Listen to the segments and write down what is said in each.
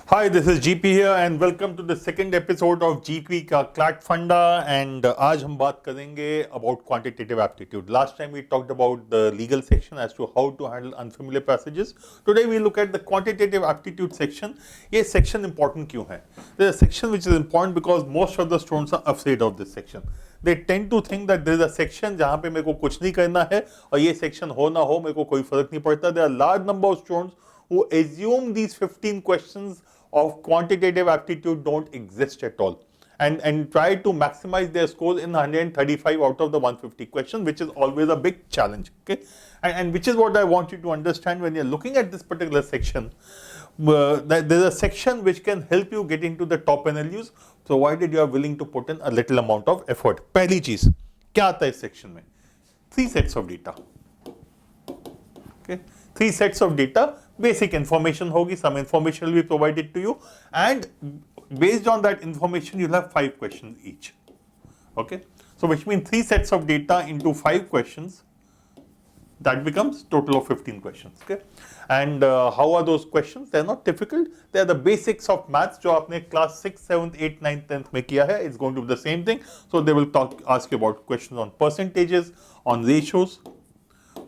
Hi, this is GP here and welcome to the second episode of GP का CLAT Funda and आज हम बात करेंगे about quantitative aptitude. Last time we talked about the legal section as to how to handle unfamiliar passages. Today we look at the quantitative aptitude section. ये section important क्यों है? This is a section which is important because most of the students are afraid of this section. They tend to think that there is a section जहाँ पे मेरे को कुछ नहीं करना है और ये section हो ना हो मेरे को कोई फर्क नहीं पड़ता. There are a large number of students who assume these 15 questions of quantitative aptitude don't exist at all and try to maximize their scores in 135 out of the 150 questions, which is always a big challenge. Okay, and which is what I want you to understand when you're looking at this particular section. That there's a section which can help you get into the top NLUs, provided you are willing to put in a little amount of effort. पहली चीज क्या आता है इस section में? 3 sets of data. Okay, 3 sets of data. Basic information hogi, some information will be provided to you, and based on that information you'll have 5 questions each. Okay, so which means 3 sets of data into 5 questions, that becomes total of 15 questions. Okay, and how are those questions? They're not difficult. They're the basics of maths जो आपने class 6, 7th, 8th, 9th, 10th में किया है. It's going to be the same thing. So they will ask you about questions on percentages, on ratios.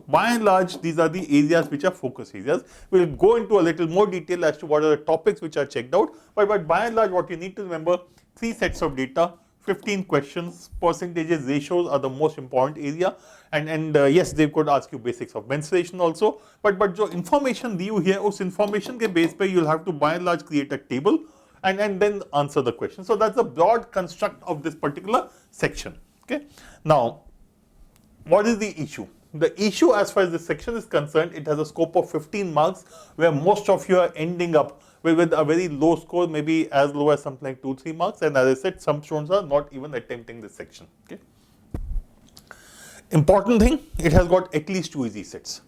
By and large, these are the areas which are focus areas. We'll go into a little more detail as to what are the topics which are checked out. But by and large, what you need to remember, 3 sets of data, 15 questions, percentages, ratios are the most important area. And yes, they could ask you basics of mensuration also. But जो information दी हुई है, उस information के base पे you'll have to by and large create a table and then answer the question. So that's the broad construct of this particular section. Okay. Now, what is the issue? The issue as far as this section is concerned, it has a scope of 15 marks where most of you are ending up with a very low score, maybe as low as something like 2-3 marks, and as I said, some students are not even attempting this section. Okay. Important thing, it has got at least 2 easy sets.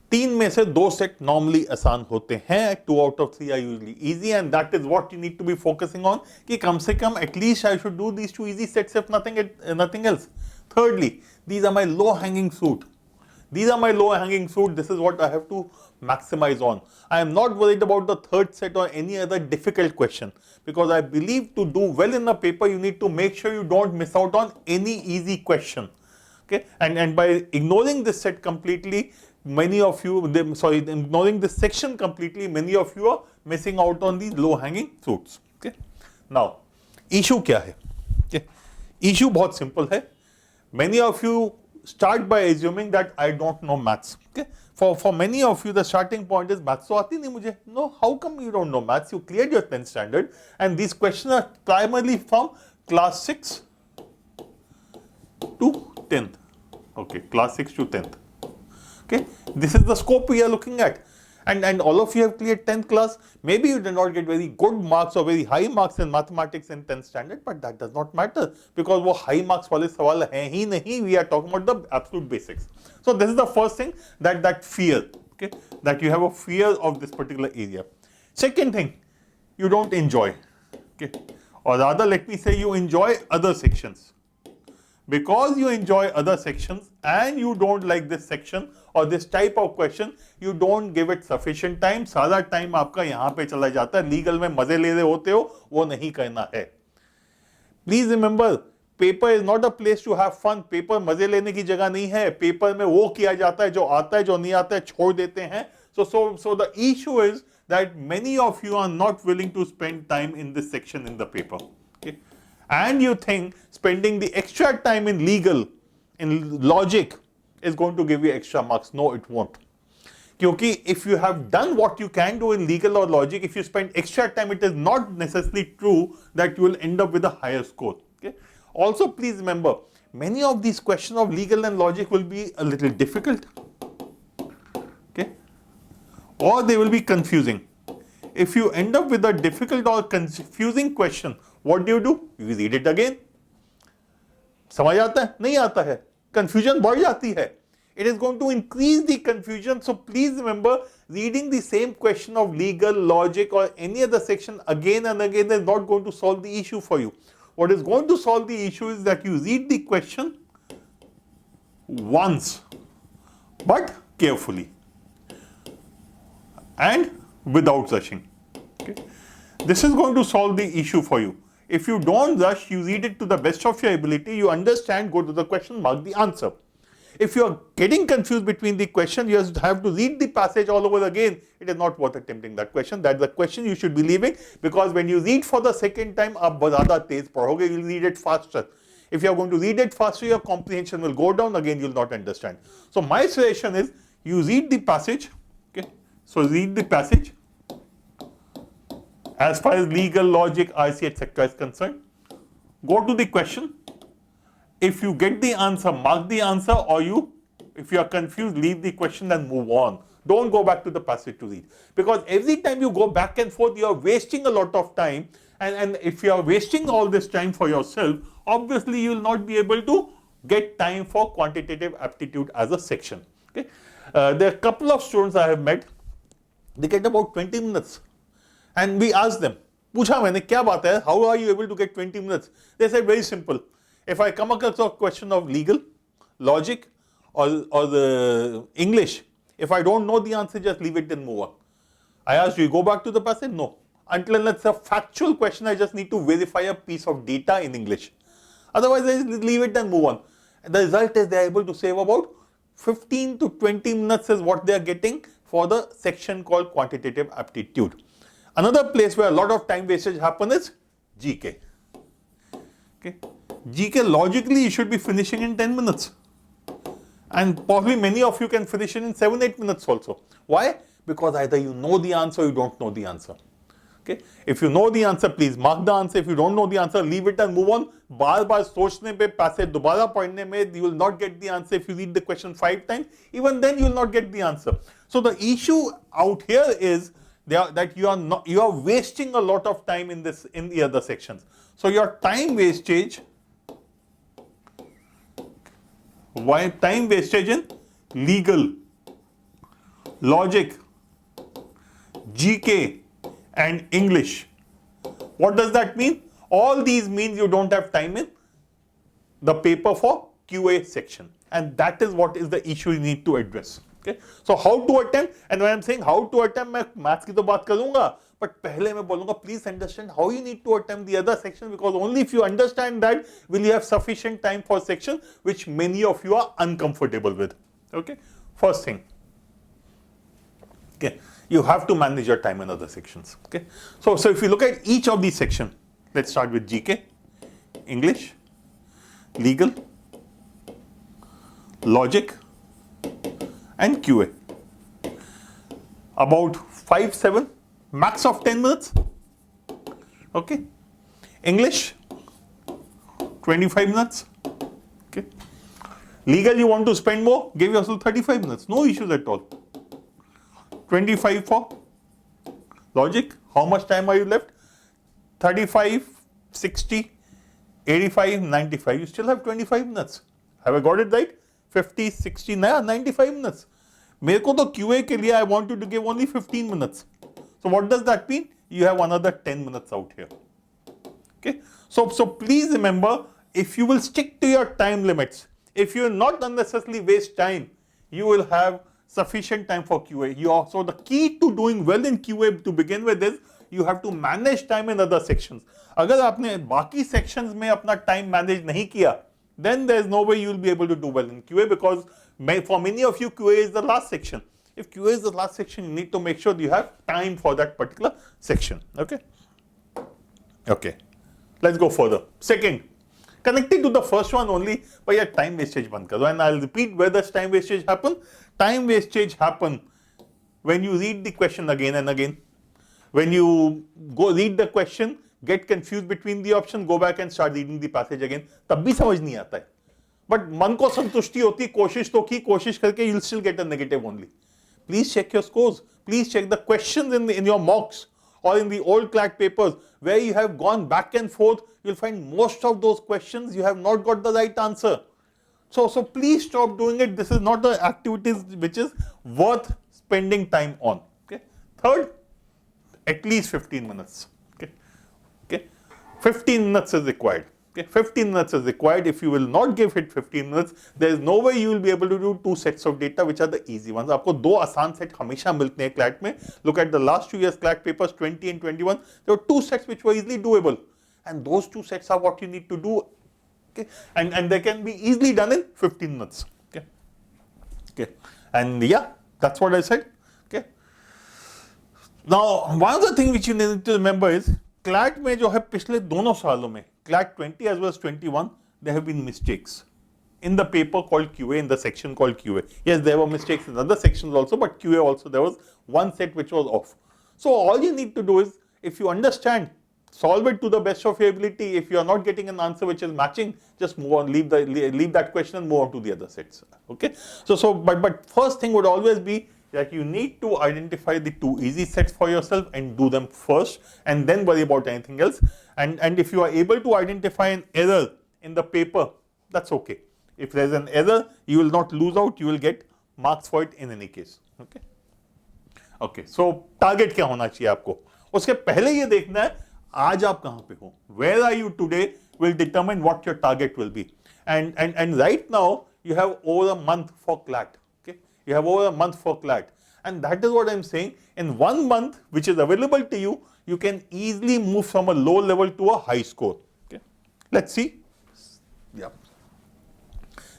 3 में से 2 set normally आसान होते हैं, 2 out of 3 are usually easy, and that is what you need to be focusing on कि कम से कम at least I should do these 2 easy sets if nothing else. Thirdly, these are my low hanging fruit. These are my low hanging fruit. This is what I have to maximize on. I am not worried about the third set or any other difficult question, because I believe to do well in the paper you need to make sure you don't miss out on any easy question. Okay, and by ignoring this set completely, many of you, ignoring this section completely, many of you are missing out on these low hanging fruits. Okay, now issue क्या है? Okay, issue बहुत simple है. Many of you start by assuming that I don't know maths. Okay, for many of you the starting point is maths तो आती नहीं मुझे. No, how come you don't know maths? You cleared your 10th standard and these questions are primarily from class 6 to 10th. Okay, class 6 to 10th. Okay, this is the scope we are looking at. And all of you have cleared 10th class. Maybe you did not get very good marks or very high marks in mathematics in 10th standard, but that does not matter because वो high marks वाले सवाल हैं ही नहीं. We are talking about the absolute basics. So this is the first thing, that fear. Okay, that you have a fear of this particular area. Second thing, you don't enjoy. Okay, or rather, let me say you enjoy other sections. Because you enjoy other sections and you don't like this section or this type of question, you don't give it sufficient time. सारा time आपका यहाँ पे चला जाता है. Legal में मजे ले रहे होते हो, वो नहीं करना है. Please remember, paper is not a place to have fun. Paper मजे लेने की जगह नहीं है. Paper में वो किया जाता है जो आता है, जो नहीं आता है छोड़ देते हैं. So the issue is that many of you are not willing to spend time in this section in the paper. Okay? And you think spending the extra time in legal, in logic, is going to give you extra marks. No, it won't. Because if you have done what you can do in legal or logic, if you spend extra time, it is not necessarily true that you will end up with a higher score. Okay? Also, please remember, many of these questions of legal and logic will be a little difficult. Okay? Or they will be confusing. If you end up with a difficult or confusing question, what do? You read it again. समझ आता है? नहीं आता है. Confusion बढ़ जाती है. It is going to increase the confusion. So please remember, reading the same question of legal, logic or any other section again and again is not going to solve the issue for you. What is going to solve the issue is that you read the question once but carefully and without rushing. Okay? This is going to solve the issue for you. If you don't rush, you read it to the best of your ability, you understand, go to the question, mark the answer. If you are getting confused between the question, you have to read the passage all over again. It is not worth attempting that question. That's the question you should be leaving, because when you read for the second time, आप ज़्यादा तेज पढ़ोगे, you'll read it faster. If you are going to read it faster, your comprehension will go down. Again, you'll not understand. So my suggestion is you read the passage. Okay, so read the passage. As far as legal, logic, RC, etc. is concerned, go to the question. If you get the answer, mark the answer, or if you are confused, leave the question and move on. Don't go back to the passage to read. Because every time you go back and forth, you are wasting a lot of time. And if you are wasting all this time for yourself, obviously you will not be able to get time for quantitative aptitude as a section. Okay? There are a couple of students I have met, they get about 20 minutes. And we asked them, पूछा मैंने क्या बात है, how are you able to get 20 minutes? They said very simple. If I come across a question of legal, logic, or the English, if I don't know the answer, just leave it and move on. I asked, do you go back to the passage? No. Until it's a factual question, I just need to verify a piece of data in English. Otherwise, I just leave it and move on. And the result is they are able to save about 15 to 20 minutes is what they are getting for the section called quantitative aptitude. Another place where a lot of time wastage happen is GK. Okay. GK logically you should be finishing in 10 minutes. And possibly many of you can finish it in 7-8 minutes also. Why? Because either you know the answer or you don't know the answer. Okay. If you know the answer, please mark the answer. If you don't know the answer, leave it and move on. बार-बार सोचने पे passage दोबारा पढ़ने में, you will not get the answer if you read the question 5 times. Even then you will not get the answer. So the issue out here is that you are wasting a lot of time in the other sections. So your time wastage in legal, logic, GK and English. What does that mean? All these means you don't have time in the paper for QA section, and that is what is the issue you need to address. Okay? So how to attempt, and when I'm saying how to attempt, मैं maths की तो बात करूँगा, but पहले मैं बोलूँगा please understand how you need to attempt the other section, because only if you understand that will you have sufficient time for section which many of you are uncomfortable with. Okay, first thing. Okay, you have to manage your time in other sections. Okay, so if you look at each of these sections, let's start with GK, English, legal, logic, and QA. About 5-7, max of 10 minutes. Okay. English, 25 minutes. Okay. Legal, you want to spend more, give yourself 35 minutes. No issues at all. 25 for logic. How much time are you left? 35, 60, 85, 95. You still have 25 minutes. Have I got it right? 50, 60, 95 minutes. मेरे को तो QA के लिए I want you to give only 15 minutes. So what does that mean? You have another 10 minutes out here. Okay. So please remember, if you will stick to your time limits, if you will not unnecessarily waste time, you will have sufficient time for QA. So the key to doing well in QA to begin with is you have to manage time in other sections. अगर आपने बाकी sections में अपना time manage नहीं किया, then there is no way you will be able to do well in QA, because for many of you QA is the last section. If QA is the last section, you need to make sure you have time for that particular section. Okay. Okay. Let's go further. Second, connected to the first one only, but your time wastage बंद करो. And I'll repeat where does time wastage happen. Time wastage happen when you read the question again and again. When you go read the question, get confused between the option, go back and start reading the passage again. तब भी समझ नहीं आता है. But मन को संतुष्टि होती, कोशिश तो की, कोशिश करके you'll still get a negative only. Please check your scores. Please check the questions in your mocks or in the old CLAT papers where you have gone back and forth. You'll find most of those questions you have not got the right answer. So please stop doing it. This is not the activities which is worth spending time on. Okay. Third, at least 15 minutes. Okay. 15 minutes is required. Okay, 15 minutes is required. If you will not give it 15 minutes, there is no way you will be able to do 2 sets of data which are the easy ones. आपको 2 आसान set हमेशा मिलते हैं CLAT में. Look at the last 2 years CLAT papers 20 and 21. There were 2 sets which were easily doable, and those 2 sets are what you need to do. Okay, and they can be easily done in 15 minutes. Okay, okay, and yeah, that's what I said. Okay. Now, one other thing which you need to remember is CLAT में जो है पिछले दोनों सालों में CLAT 20 as well as 21, there have been mistakes in the paper called QA, in the section called QA. Yes, there were mistakes in other sections also, but QA also there was one set which was off. So all you need to do is, if you understand, solve it to the best of your ability. If you are not getting an answer which is matching, just move on, leave that question and move on to the other sets. Okay. But first thing would always be that you need to identify the 2 easy sets for yourself and do them first, and then worry about anything else. And if you are able to identify an error in the paper, that's okay. If there is an error, you will not lose out, you will get marks for it in any case. Okay. Okay. So target क्या होना चाहिए आपको? उसके पहले ये देखना है आज आप कहाँ पे हो. Where are you today will determine what your target will be. And right now you have over a month for CLAT. Okay. You have over a month for CLAT. And that is what I'm saying. In 1 month, which is available to you, you can easily move from a low level to a high score. Okay. Let's see. Yeah.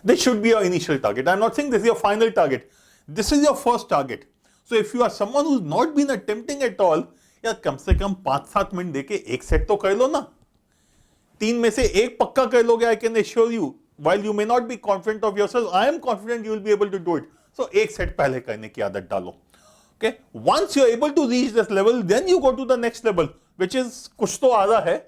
This should be your initial target. I'm not saying this is your final target. This is your first target. So if you are someone who's not been attempting at all, यार कम से कम 5-7 minute देके एक set तो कर लो ना. 3 में से एक पक्का कर लोगे. I can assure you, while you may not be confident of yourself, I am confident you will be able to do it. So एक सेट पहले करने की आदत डालो. Okay, once you are able to reach this level, then you go to the next level, which is कुछ तो आ रहा है.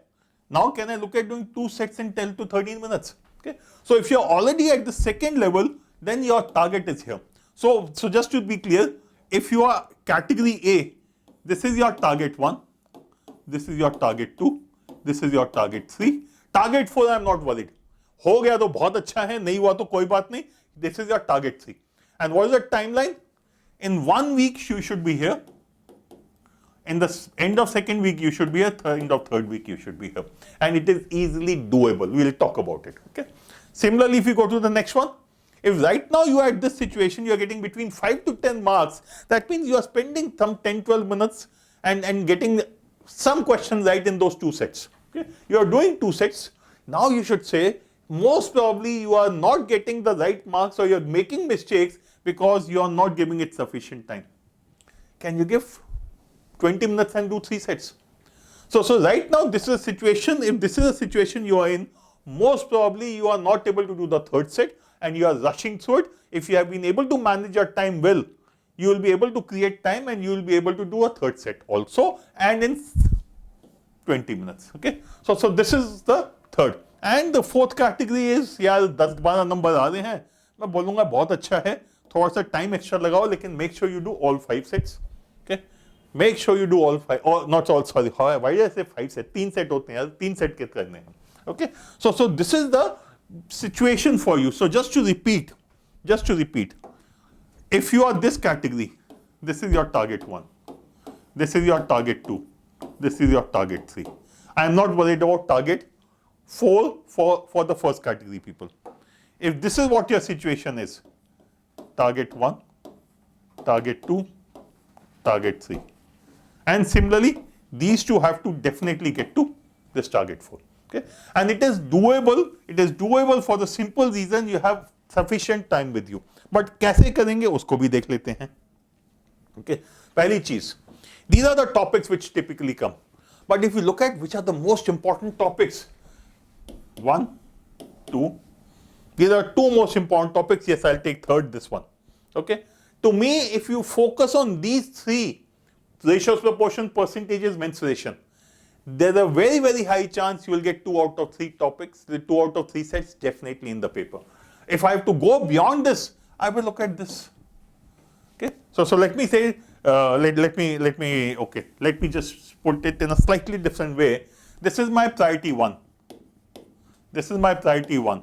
Now can I look at doing 2 sets in 10 to 13 minutes? Okay, so if you are already at the second level, then your target is here. So just to be clear, if you are category A, this is your target 1, this is your target 2, this is your target 3. Target 4 I am not worried. हो गया तो बहुत अच्छा है, नहीं हुआ तो कोई बात नहीं. This is your target 3. And what is the timeline? In 1 week you should be here. In the end of second week you should be here. End of third week you should be here. And it is easily doable. We will talk about it. Okay. Similarly, if you go to the next one, if right now you are at this situation, you are getting between 5 to 10 marks, that means you are spending some 10-12 minutes and getting some questions right in those 2 sets. Okay? You are doing 2 sets. Now you should say, most probably you are not getting the right marks or you are making mistakes because you are not giving it sufficient time. Can you give 20 minutes and do 3 sets? So right now this is a situation, if this is a situation you are in, most probably you are not able to do the 3rd set and you are rushing through it. If you have been able to manage your time well, you will be able to create time and you will be able to do a 3rd set also, and in 20 minutes. Okay. So this is the 3rd. And the 4th category is, यार 10-12 number आ रहे हैं, मैं बोलूँगा बहुत अच्छा है, थोड़ा सा टाइम एक्स्ट्रा लगाओ, लेकिन make sure you do all 5 sets. Okay. Make sure you do all 5, or not all, sorry, why did I say 5 sets? 3 set होते हैं यार, 3 set के करने हैं. Okay. So this is the situation for you. So just to repeat, if you are this category, this is your target 1, this is your target 2, this is your target 3. I am not worried about target 4 for the first category people. If this is what your situation is, target 1, target 2, target 3. And similarly, these 2 have to definitely get to this target 4. Okay. And it is doable for the simple reason you have sufficient time with you. But कैसे करेंगे उसको भी देख लेते हैं. Okay. पहली चीज, these are the topics which typically come. But if you look at which are the most important topics, 1, 2, these are 2 most important topics. Yes, I'll take 3rd, this one. Okay. To me, if you focus on these 3, ratios, proportion, percentages, mensuration, there's a very, very high chance you will get 2 out of 3 topics, the 2 out of 3 sets definitely in the paper. If I have to go beyond this, I will look at this. Okay. So let me say, let me just put it in a slightly different way. This is my priority 1. This is my priority 1.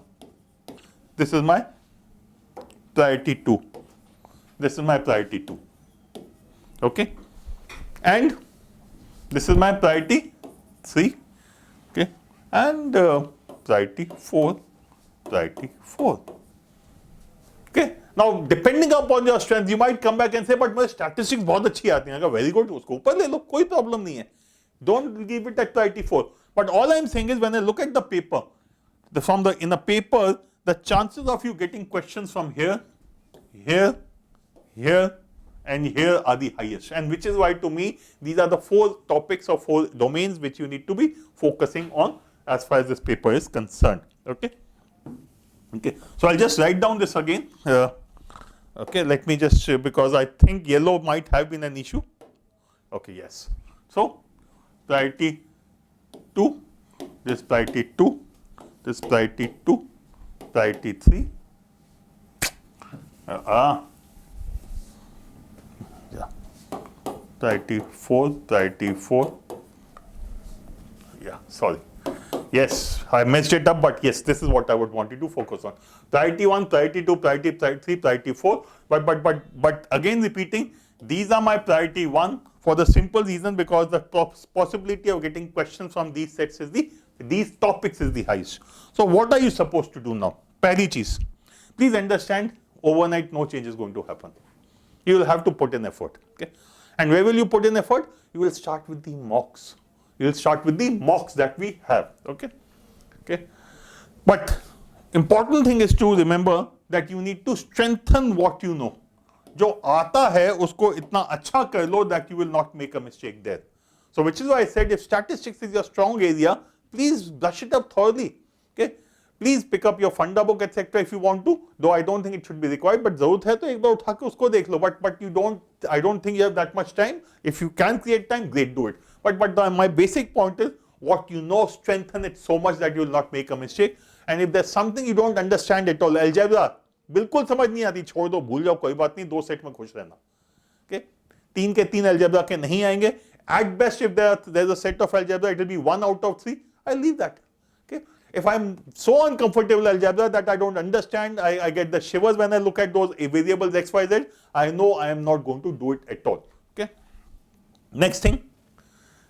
This is my priority 2. This is my priority 2. Okay. And this is my priority 3. Okay. And priority 4, priority 4. Okay. Now, depending upon your strength, you might come back and say, but my statistics बहुत अच्छी आती हैं. Very good. उसको ऊपर ले लो, कोई problem नहीं है. Don't give it at priority 4. But all I'm saying is, when I look at the paper, in the paper, the chances of you getting questions from here, here, here, and here are the highest. And which is why, to me, these are the 4 topics or 4 domains which you need to be focusing on as far as this paper is concerned. Okay. Okay. So I'll just write down this again. Okay. Let me just, because I think yellow might have been an issue. Okay. Yes. So priority 2, this priority 2, this priority 2, priority 3. Yeah. Priority 4, priority 4. Yeah, sorry. Yes, I messed it up, but yes, this is what I would want you to focus on. Priority 1, priority 2, priority 3, priority 4. But again repeating, these are my priority 1 for the simple reason because the possibility of getting questions from these sets is these topics is the highest. So what are you supposed to do now? Pehli cheez. Please understand, overnight no change is going to happen. You will have to put in effort. Okay. And where will you put in effort? You will start with the mocks. You will start with the mocks that we have. Okay. Okay. But important thing is to remember that you need to strengthen what you know. जो आता है उसको इतना अच्छा कर लो that you will not make a mistake there. So which is why I said if statistics is your strong area, please brush it up thoroughly. Okay. Please pick up your funda book, etc. if you want to, though I don't think it should be required, but जरूरत है तो एक बार उठा के उसको देख लो. But you don't, I don't think you have that much time. If you can create time, great, do it. But my basic point is what you know, strengthen it so much that you will not make a mistake. And if there's something you don't understand at all, algebra बिल्कुल समझ नहीं आती, छोड़ दो, भूल जाओ, कोई बात नहीं, 2 सेट में खुश रहना. Okay, 3 के 3 algebra के नहीं आएंगे. At best, if there's a set of algebra, it will be 1 out of 3. I'll leave that. Okay. If I'm so uncomfortable algebra that I don't understand, I get the shivers when I look at those variables x, y, z, I know I am not going to do it at all. Okay. Next thing,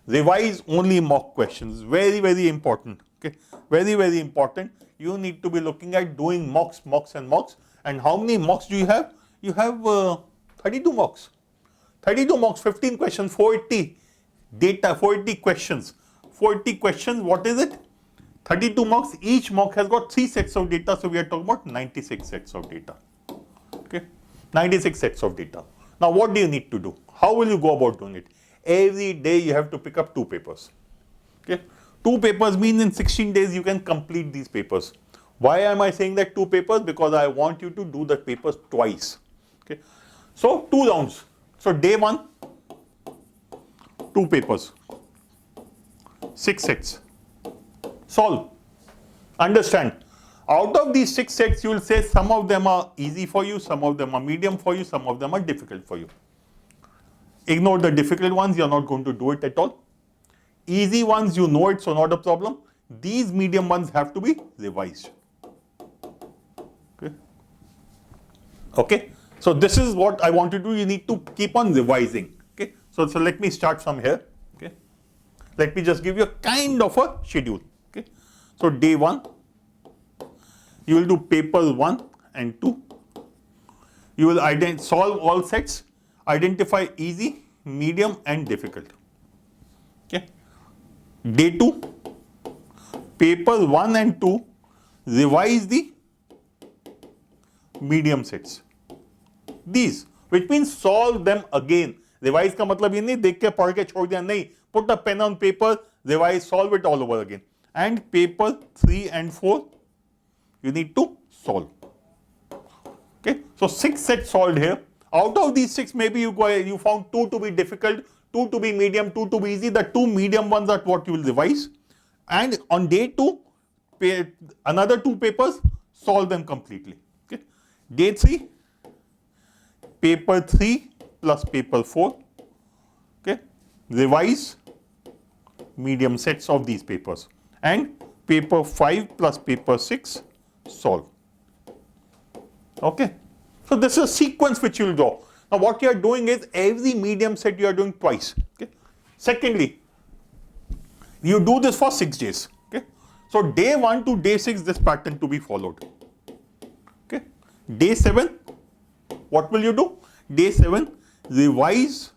revise only mock questions. Very, very important. Okay. Very, very important. You need to be looking at doing mocks. And how many mocks do you have? You have 32 mocks. 32 mocks, 15 questions, 480 data, 480 questions. 480 questions, what is it? 32 mocks, each mock has got 3 sets of data, so we are talking about 96 sets of data. Okay, 96 sets of data. Now what do you need to do? How will you go about doing it? Every day you have to pick up 2 papers. Okay, 2 papers means in 16 days you can complete these papers. Why am I saying that 2 papers? Because I want you to do the papers twice. Okay, so 2 rounds. So day 1, 2 papers, 6 sets. Solve. Understand. Out of these 6 sets, you will say some of them are easy for you, some of them are medium for you, some of them are difficult for you. Ignore the difficult ones, you are not going to do it at all. Easy ones, you know it, so not a problem. These medium ones have to be revised. Okay. Okay. So this is what I want to do. You need to keep on revising. Okay. So let me start from here. Okay. Let me just give you a kind of a schedule. Okay. So day 1, you will do papers 1 and 2. You will solve all sets, identify easy, medium and difficult. Okay. Day 2, papers 1 and 2, revise the medium sets. These, which means solve them again. Revise का मतलब ये नहीं देख के पढ़ के छोड़ दिया, नहीं. Put a pen on paper, revise, solve it all over again. And paper 3 and 4, you need to solve. Okay, so 6 sets solved here. Out of these 6, maybe you found 2 to be difficult, 2 to be medium, 2 to be easy. The 2 medium ones are what you will revise. And on day 2, another 2 papers, solve them completely. Okay. Day 3, paper 3 plus paper 4. Okay, revise medium sets of these papers. And paper 5 plus paper 6, solve. Okay. So this is a sequence which you will draw. Now what you are doing is every medium set you are doing twice. Okay. Secondly, you do this for 6 days. Okay. So day 1 to day 6, this pattern to be followed. Okay. Day 7, what will you do? Day 7, revise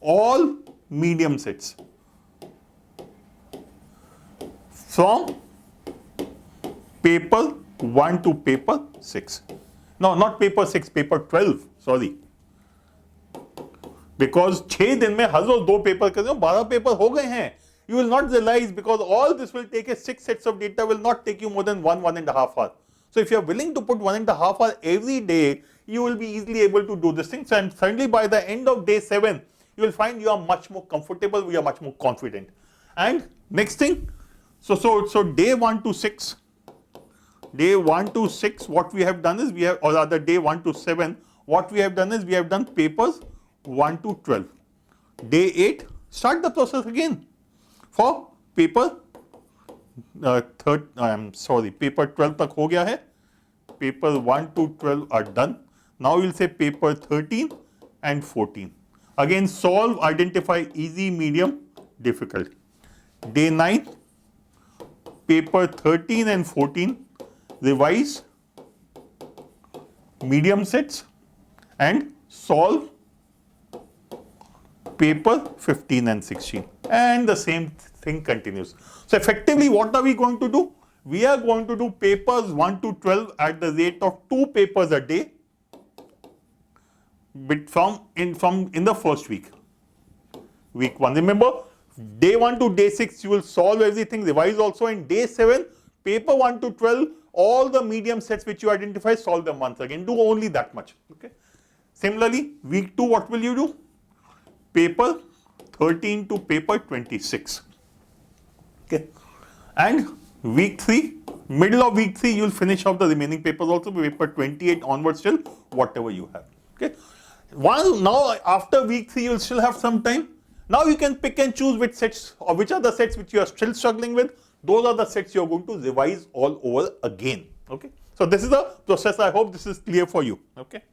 all medium sets from paper 1 to paper 6. No, not paper 6, paper 12, sorry. Because 6 दिन में हर रोज 2 paper कर रहे हो, 12 paper हो गए हैं. You will not realize, because all this will take a 6 sets of data, will not take you more than 1.5 hours. So if you are willing to put 1.5 hours every day, you will be easily able to do these things, and certainly by the end of day 7, you will find you are much more comfortable, you are much more confident. And next thing, so day 1 to 6, what we have done is or rather day 1 to 7, what we have done is we have done papers 1 to 12. Day 8, start the process again for paper paper 12 तक हो गया है. Paper 1 to 12 are done. Now we'll say paper 13 and 14. Again, solve, identify easy, medium, difficult. Day 9, paper 13 and 14, revise medium sets and solve paper 15 and 16. And the same thing continues. So effectively, what are we going to do? We are going to do papers 1 to 12 at the rate of 2 papers a day, but in the first week. Week 1. Remember, day 1 to day 6, you will solve everything, revise also. In day 7, paper 1 to 12, all the medium sets which you identify, solve them once again. Do only that much. Okay. Similarly, week 2, what will you do? Paper 13 to paper 26. Okay. And week 3, middle of week 3, you will finish off the remaining papers also, paper 28 onwards till whatever you have. Okay. Now after week 3, you will still have some time. Now you can pick and choose which sets or which are the sets which you are still struggling with. Those are the sets you are going to revise all over again. Okay. So this is the process. I hope this is clear for you. Okay.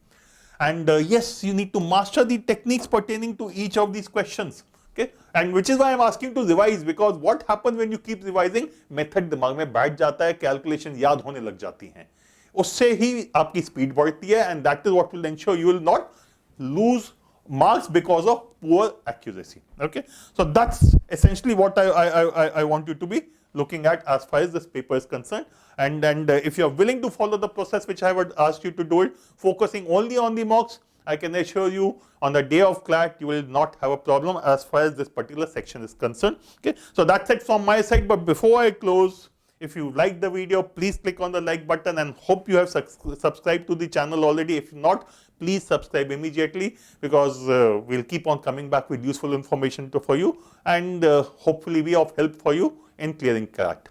And yes, you need to master the techniques pertaining to each of these questions. Okay. And which is why I'm asking to revise, because what happens when you keep revising, method दिमाग में बैठ जाता है, calculation याद होने लग जाती हैं. उससे ही आपकी speed बढ़ती है, and that is what will ensure you will not lose marks because of poor accuracy. Okay. So that's essentially what I want you to be looking at as far as this paper is concerned. And if you are willing to follow the process which I would ask you to do it, focusing only on the marks, I can assure you on the day of CLAT, you will not have a problem as far as this particular section is concerned. Okay. So that's it from my side. But before I close, if you like the video, please click on the like button, and hope you have subscribed to the channel already. If not, please subscribe immediately, because we'll keep on coming back with useful information for you, and hopefully be of help for you in clearing CLAT.